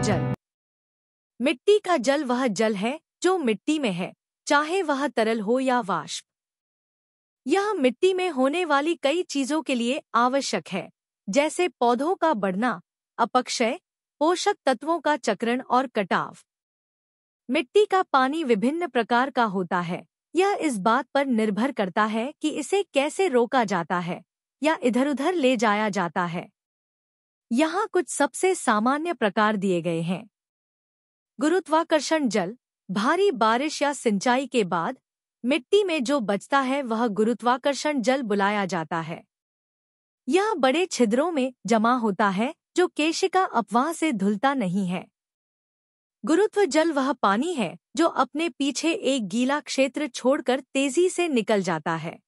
जल। मिट्टी का जल वह जल है जो मिट्टी में है, चाहे वह तरल हो या वाष्प। यह मिट्टी में होने वाली कई चीजों के लिए आवश्यक है, जैसे पौधों का बढ़ना, अपक्षय, पोषक तत्वों का चक्रण और कटाव। मिट्टी का पानी विभिन्न प्रकार का होता है। यह इस बात पर निर्भर करता है कि इसे कैसे रोका जाता है या इधर-उधर ले जाया जाता है। यहाँ कुछ सबसे सामान्य प्रकार दिए गए हैं। गुरुत्वाकर्षण जल। भारी बारिश या सिंचाई के बाद मिट्टी में जो बचता है वह गुरुत्वाकर्षण जल बुलाया जाता है। यह बड़े छिद्रों में जमा होता है जो केशिका अपवाह से धुलता नहीं है। गुरुत्व जल वह पानी है जो अपने पीछे एक गीला क्षेत्र छोड़कर तेजी से निकल जाता है।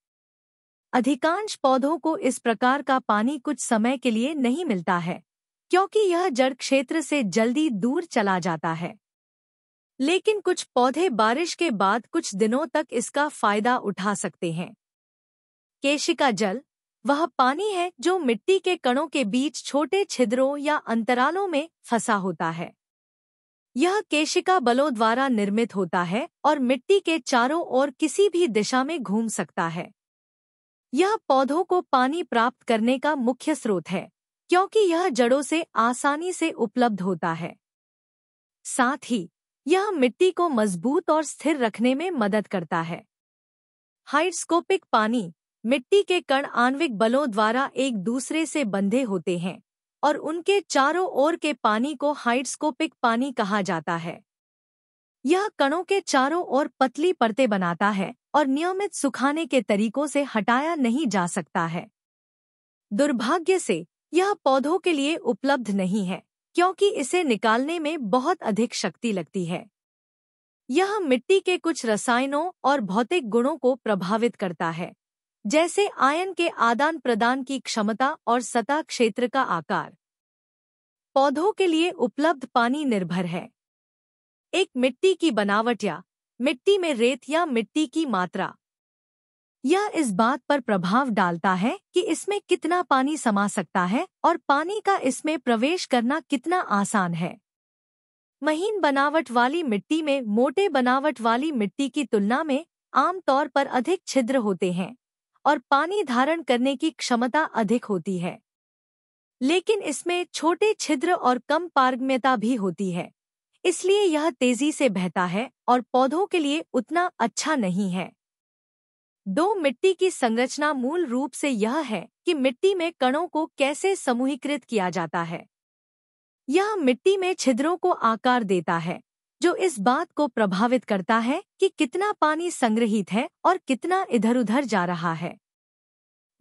अधिकांश पौधों को इस प्रकार का पानी कुछ समय के लिए नहीं मिलता है, क्योंकि यह जड़ क्षेत्र से जल्दी दूर चला जाता है। लेकिन कुछ पौधे बारिश के बाद कुछ दिनों तक इसका फायदा उठा सकते हैं। केशिका जल वह पानी है जो मिट्टी के कणों के बीच छोटे छिद्रों या अंतरालों में फंसा होता है। यह केशिका बलों द्वारा निर्मित होता है और मिट्टी के चारों ओर किसी भी दिशा में घूम सकता है। यह पौधों को पानी प्राप्त करने का मुख्य स्रोत है, क्योंकि यह जड़ों से आसानी से उपलब्ध होता है। साथ ही यह मिट्टी को मजबूत और स्थिर रखने में मदद करता है। हाइड्रोस्कोपिक पानी। मिट्टी के कण आणविक बलों द्वारा एक दूसरे से बंधे होते हैं और उनके चारों ओर के पानी को हाइड्रोस्कोपिक पानी कहा जाता है। यह कणों के चारों ओर पतली परतें बनाता है और नियमित सुखाने के तरीकों से हटाया नहीं जा सकता है। दुर्भाग्य से यह पौधों के लिए उपलब्ध नहीं है, क्योंकि इसे निकालने में बहुत अधिक शक्ति लगती है। यह मिट्टी के कुछ रसायनों और भौतिक गुणों को प्रभावित करता है, जैसे आयन के आदान प्रदान की क्षमता और सतह क्षेत्र का आकार। पौधों के लिए उपलब्ध पानी निर्भर है। एक मिट्टी की बनावट या मिट्टी में रेत या मिट्टी की मात्रा। यह इस बात पर प्रभाव डालता है कि इसमें कितना पानी समा सकता है और पानी का इसमें प्रवेश करना कितना आसान है। महीन बनावट वाली मिट्टी में मोटे बनावट वाली मिट्टी की तुलना में आमतौर पर अधिक छिद्र होते हैं और पानी धारण करने की क्षमता अधिक होती है। लेकिन इसमें छोटे छिद्र और कम पारगम्यता भी होती है, इसलिए यह तेजी से बहता है और पौधों के लिए उतना अच्छा नहीं है। दो मिट्टी की संरचना मूल रूप से यह है कि मिट्टी में कणों को कैसे समूहीकृत किया जाता है। यह मिट्टी में छिद्रों को आकार देता है, जो इस बात को प्रभावित करता है कि कितना पानी संग्रहित है और कितना इधर-उधर जा रहा है।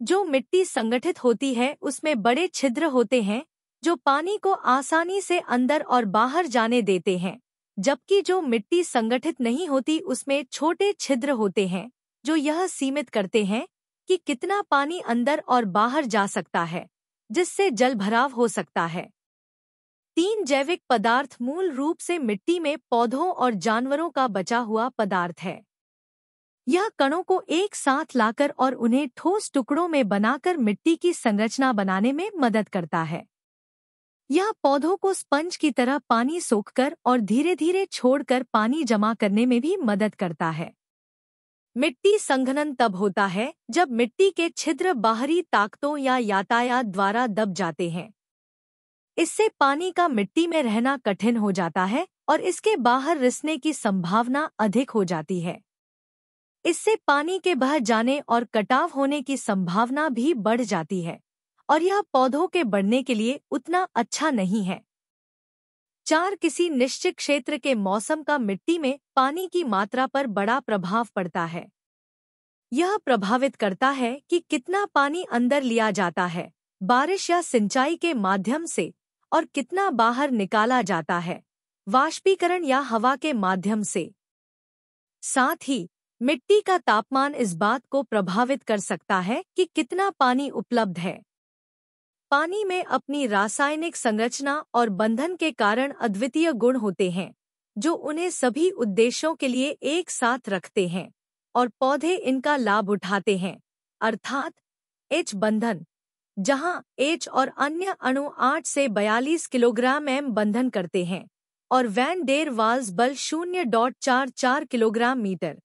जो मिट्टी संगठित होती है उसमें बड़े छिद्र होते हैं जो पानी को आसानी से अंदर और बाहर जाने देते हैं, जबकि जो मिट्टी संगठित नहीं होती उसमें छोटे छिद्र होते हैं जो यह सीमित करते हैं कि कितना पानी अंदर और बाहर जा सकता है, जिससे जलभराव हो सकता है। 3 जैविक पदार्थ मूल रूप से मिट्टी में पौधों और जानवरों का बचा हुआ पदार्थ है। यह कणों को एक साथ लाकर और उन्हें ठोस टुकड़ों में बनाकर मिट्टी की संरचना बनाने में मदद करता है। यह पौधों को स्पंज की तरह पानी सोखकर और धीरे धीरे छोड़कर पानी जमा करने में भी मदद करता है। मिट्टी संघनन तब होता है जब मिट्टी के छिद्र बाहरी ताकतों या यातायात द्वारा दब जाते हैं। इससे पानी का मिट्टी में रहना कठिन हो जाता है और इसके बाहर रिसने की संभावना अधिक हो जाती है। इससे पानी के बह जाने और कटाव होने की संभावना भी बढ़ जाती है और यह पौधों के बढ़ने के लिए उतना अच्छा नहीं है। 4 किसी निश्चित क्षेत्र के मौसम का मिट्टी में पानी की मात्रा पर बड़ा प्रभाव पड़ता है। यह प्रभावित करता है कि कितना पानी अंदर लिया जाता है बारिश या सिंचाई के माध्यम से और कितना बाहर निकाला जाता है वाष्पीकरण या हवा के माध्यम से। साथ ही मिट्टी का तापमान इस बात को प्रभावित कर सकता है कि कितना पानी उपलब्ध है। पानी में अपनी रासायनिक संरचना और बंधन के कारण अद्वितीय गुण होते हैं जो उन्हें सभी उद्देश्यों के लिए एक साथ रखते हैं और पौधे इनका लाभ उठाते हैं, अर्थात H बंधन, जहां H और अन्य अणु 8 से 42 किलोग्राम m बंधन करते हैं और वैन डेर वाल्स बल 0.44 किलोग्राम मीटर।